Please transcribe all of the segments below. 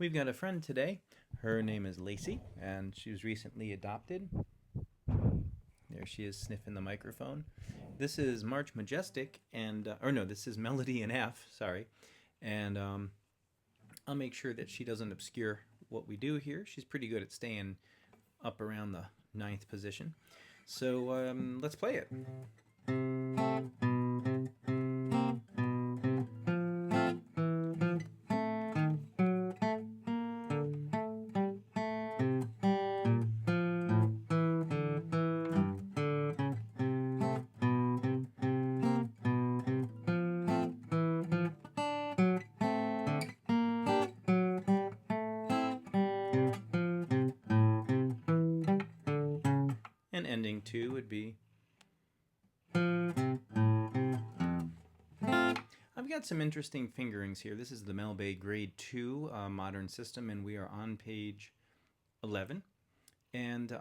We've got a friend today. Her name is Lacey, and she was recently adopted. There she is sniffing the microphone. This is March Majestic, or no, this is Melody in F, sorry. And I'll make sure that she doesn't obscure what we do here. She's pretty good at staying up around the ninth position. So let's play it. And ending 2 would be. I've got some interesting fingerings here. This is the Mel Bay Grade 2 modern system, and we are on page 11. And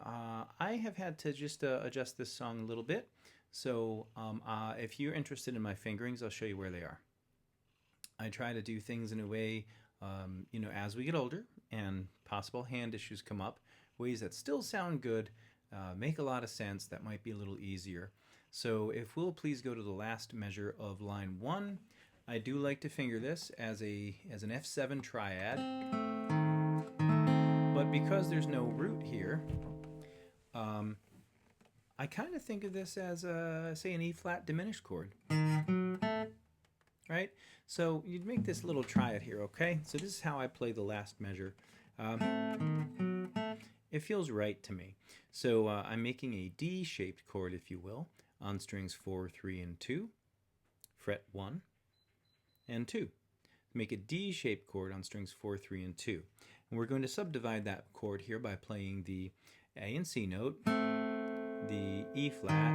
I have had to just adjust this song a little bit. So if you're interested in my fingerings, I'll show you where they are. I try to do things in a way, as we get older and possible hand issues come up, ways that still sound good, make a lot of sense, that might be a little easier. So if we'll please go to the last measure of line 1, I do like to finger this as an F7 triad, but because there's no root here, I kind of think of this as, say, an E-flat diminished chord. Right? So you'd make this little triad here, okay? So this is how I play the last measure. It feels right to me. So I'm making a D-shaped chord, if you will, on strings 4, 3, and 2, fret 1 and 2. Make a D-shaped chord on strings 4, 3, and 2. And we're going to subdivide that chord here by playing the A and C note, the E flat.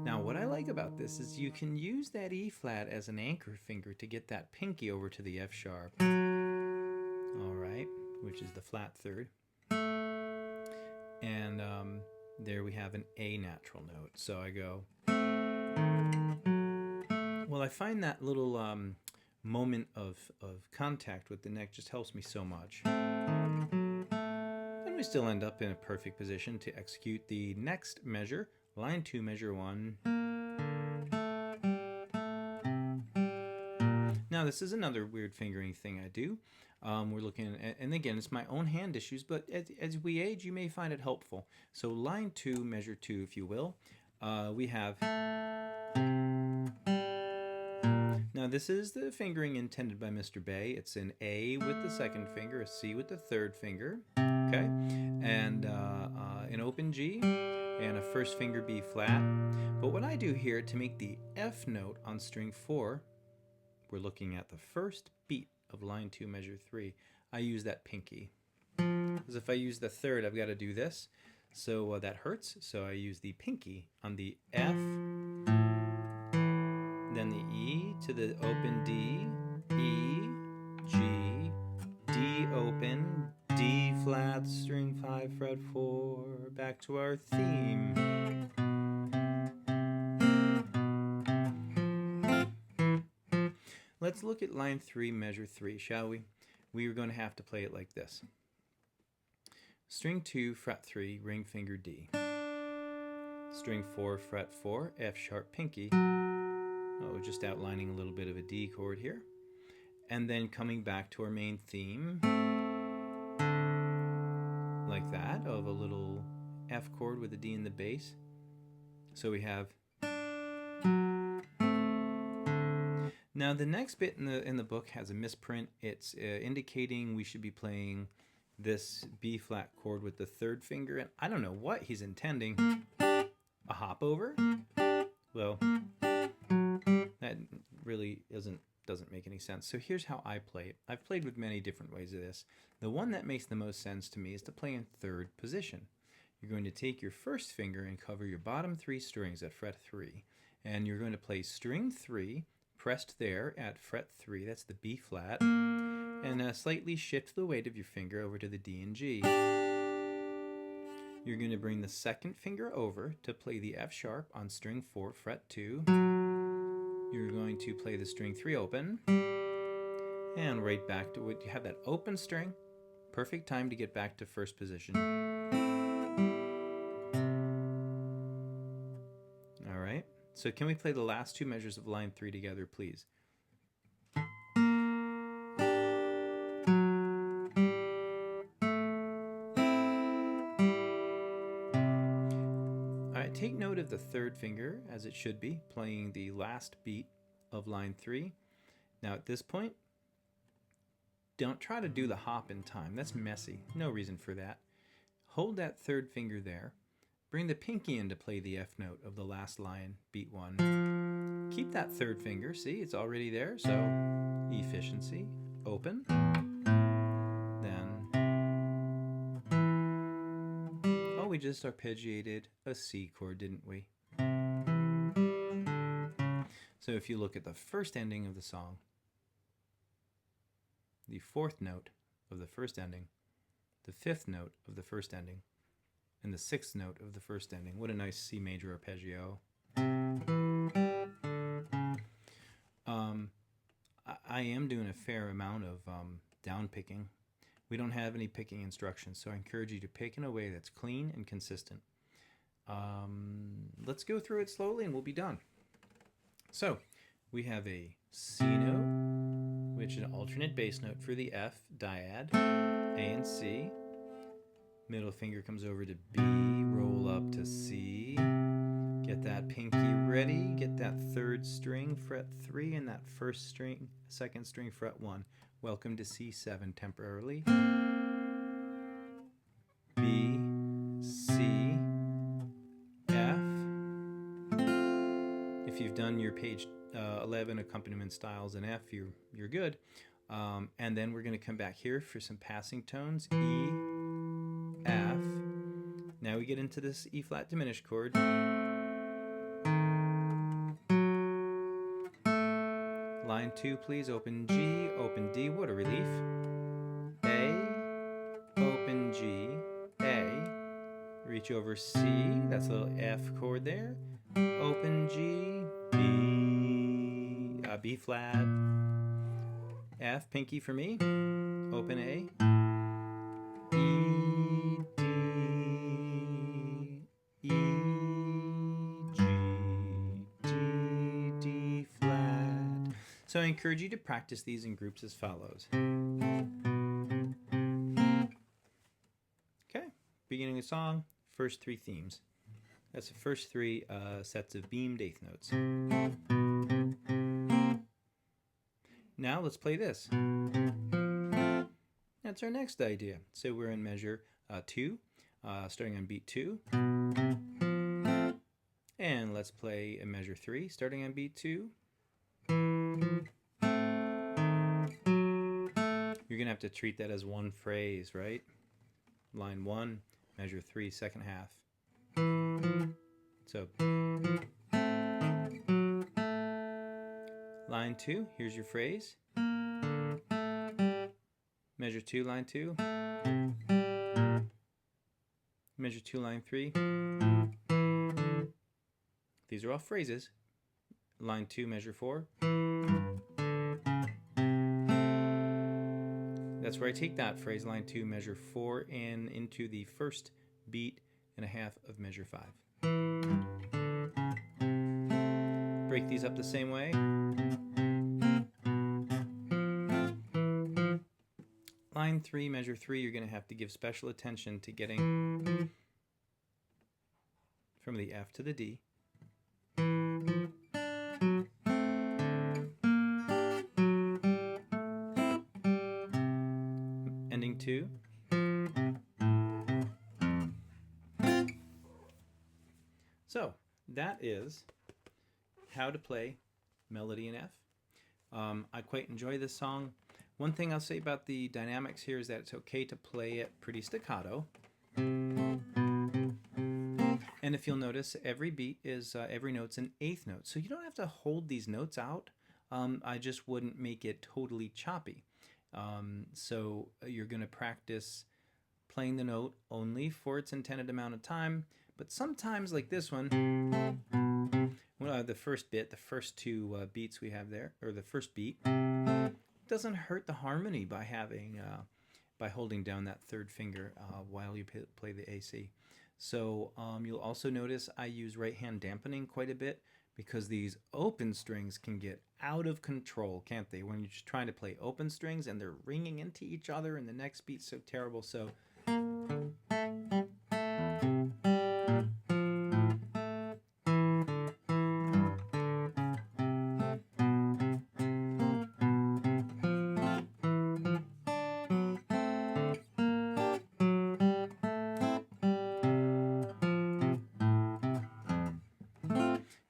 Now what I like about this is you can use that E flat as an anchor finger to get that pinky over to the F sharp. Alright, which is the flat third. And there we have an A natural note. So I go. Well, I find that little moment of contact with the neck just helps me so much. And we still end up in a perfect position to execute the next measure, line 2, measure 1. Now this is another weird fingering thing I do. We're looking at, and again, it's my own hand issues, but as we age, you may find it helpful. So line 2, measure 2, if you will. We have. Now this is the fingering intended by Mr. Bay. It's an A with the second finger, a C with the third finger, okay, and an open G, and a first finger B flat. But what I do here to make the F note on string 4, we're looking at the first beat of line 2, measure 3. I use that pinky. Because if I use the third, I've got to do this. So that hurts. So I use the pinky on the F, then the E to the open D, E, G, D open, D flat, string 5, fret 4, back to our theme. Let's look at line 3, measure 3, shall we? We are going to have to play it like this. String 2, fret 3, ring finger D. String 4, fret 4, F sharp pinky. Oh, just outlining a little bit of a D chord here. And then coming back to our main theme, like that, of a little F chord with a D in the bass. So we have. Now the next bit in the book has a misprint. It's indicating we should be playing this B flat chord with the third finger, and I don't know what he's intending. A hop over? Well, that really doesn't make any sense. So here's how I play it. I've played with many different ways of this. The one that makes the most sense to me is to play in third position. You're going to take your first finger and cover your bottom 3 strings at fret 3, and you're going to play string 3 pressed there at fret 3, that's the B flat, and slightly shift the weight of your finger over to the D and G. You're going to bring the second finger over to play the F sharp on string 4, fret 2. You're going to play the string 3 open, And right back to what you have, that open string. Perfect time to get back to first position. All right. So can we play the last two measures of line 3 together, please? All right, take note of the third finger, as it should be, playing the last beat of line 3. Now at this point, don't try to do the hop in time. That's messy. No reason for that. Hold that third finger there. Bring the pinky in to play the F note of the last line, beat 1. Keep that third finger. See, it's already there. So efficiency, open. Then, oh, we just arpeggiated a C chord, didn't we? So if you look at the first ending of the song, the fourth note of the first ending, the fifth note of the first ending, and the sixth note of the first ending. What a nice C major arpeggio. I am doing a fair amount of down picking. We don't have any picking instructions, so I encourage you to pick in a way that's clean and consistent. Let's go through it slowly and we'll be done. So we have a C note, which is an alternate bass note for the F dyad, A and C. Middle finger comes over to B, roll up to C. Get that pinky ready, get that third string, fret 3, and that first string, second string, fret 1. Welcome to C7 temporarily. B, C, F. If you've done your page 11 accompaniment styles in F, you're good. And then we're going to come back here for some passing tones. E, F. Now we get into this E flat diminished chord. Line 2, please. Open G, open D. What a relief. A, open G, A. Reach over C. That's a little F chord there. Open G, B, B flat, F, pinky for me. Open A. E, D, E, G, D, D flat. So I encourage you to practice these in groups as follows. Okay, beginning of the song, first 3 themes. That's the first 3 sets of beamed eighth notes. Now let's play this. That's our next idea. So we're in measure 2, starting on beat 2. And let's play a measure 3, starting on beat 2. You're going to have to treat that as one phrase, right? Line 1, measure 3, second half. So, line 2, here's your phrase. Measure 2, line 2. Measure 2, line 3. These are all phrases. Line 2, measure 4. That's where I take that phrase, line 2, measure 4, and into the first beat and a half of measure 5. Break these up the same way. Line 3, measure 3, you're going to have to give special attention to getting from the F to the D. Ending 2. So that is how to play melody in F. I quite enjoy this song. One thing I'll say about the dynamics here is that it's okay to play it pretty staccato. And if you'll notice, every beat is, every note's an eighth note. So you don't have to hold these notes out. I just wouldn't make it totally choppy. So you're going to practice playing the note only for its intended amount of time. But sometimes, like this one, the first bit, the first 2 beats we have there, or the first beat, doesn't hurt the harmony by having by holding down that third finger while you play the AC. So you'll also notice I use right hand dampening quite a bit because these open strings can get out of control, can't they? When you're just trying to play open strings and they're ringing into each other and the next beat's so terrible. So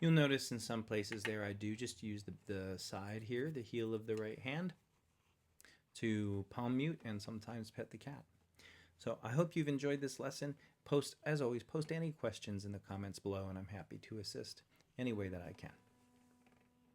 you'll notice in some places there I do just use the side here, the heel of the right hand, to palm mute and sometimes pet the cat. So I hope you've enjoyed this lesson. As always, post any questions in the comments below and I'm happy to assist any way that I can.